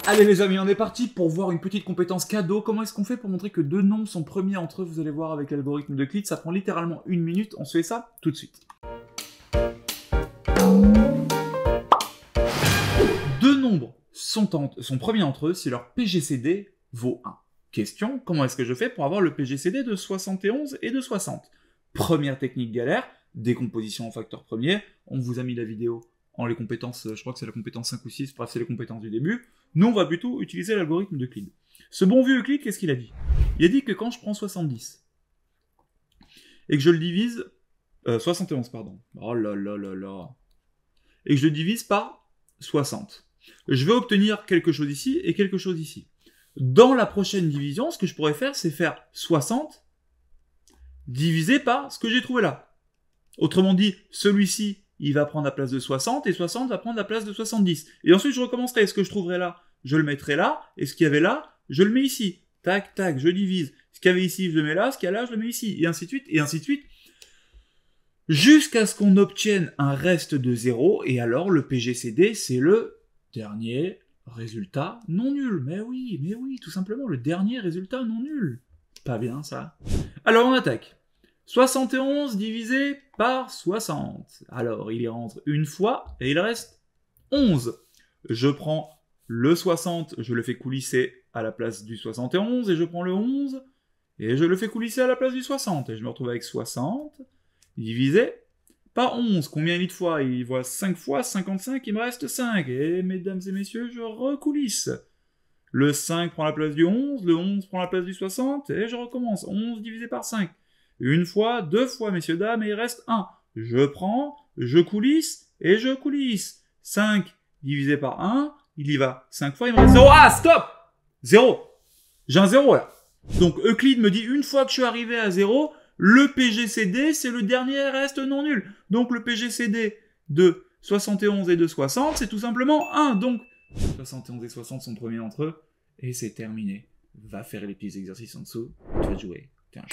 Allez les amis, on est parti pour voir une petite compétence cadeau. Comment est-ce qu'on fait pour montrer que deux nombres sont premiers entre eux? Vous allez voir avec l'algorithme d'Euclide, ça prend littéralement 1 minute. On se fait ça tout de suite. Deux nombres sont premiers entre eux si leur PGCD vaut 1. Question, comment est-ce que je fais pour avoir le PGCD de 71 et de 60? Première technique galère, décomposition en facteurs premiers. On vous a mis la vidéo en les compétences, je crois que c'est la compétence 5 ou 6, bref c'est les compétences du début. Nous on va plutôt utiliser l'algorithme d'Euclide. Ce bon vieux Euclide, qu'est-ce qu'il a dit? Il a dit que quand je prends 70, et que je le divise... 71, pardon. Oh là là là là. Et que je le divise par 60. Je vais obtenir quelque chose ici et quelque chose ici. Dans la prochaine division, ce que je pourrais faire, c'est faire 60 divisé par ce que j'ai trouvé là. Autrement dit, celui-ci, il va prendre la place de 60, et 60 va prendre la place de 70. Et ensuite, je recommencerai. Ce que je trouverai là, je le mettrai là, et ce qu'il y avait là, je le mets ici. Tac, tac, je divise. Ce qu'il y avait ici, je le mets là, ce qu'il y a là, je le mets ici. Et ainsi de suite, et ainsi de suite. Jusqu'à ce qu'on obtienne un reste de 0, et alors le PGCD, c'est le dernier résultat non nul. Mais oui, tout simplement, le dernier résultat non nul. Pas bien, ça. Alors, on attaque. 71 divisé par 60. Alors, il y rentre une fois, et il reste 11. Je prends le 60, je le fais coulisser à la place du 71, et je prends le 11, et je le fais coulisser à la place du 60. Et je me retrouve avec 60, divisé par 11. Combien il y a de fois? Il voit 5 fois, 55, il me reste 5. Et mesdames et messieurs, je recoulisse. Le 5 prend la place du 11, le 11 prend la place du 60, et je recommence. 11 divisé par 5. Une fois, deux fois, messieurs, dames, et il reste 1. Je prends, je coulisse, et je coulisse. 5 divisé par 1, il y va 5 fois, il me reste 0. Ah, stop! 0. J'ai un 0 là. Donc Euclide me dit, une fois que je suis arrivé à 0, le PGCD, c'est le dernier reste non nul. Donc le PGCD de 71 et de 60, c'est tout simplement 1. Donc 71 et 60 sont premiers entre eux, et c'est terminé. Va faire les petits exercices en dessous, tu vas jouer.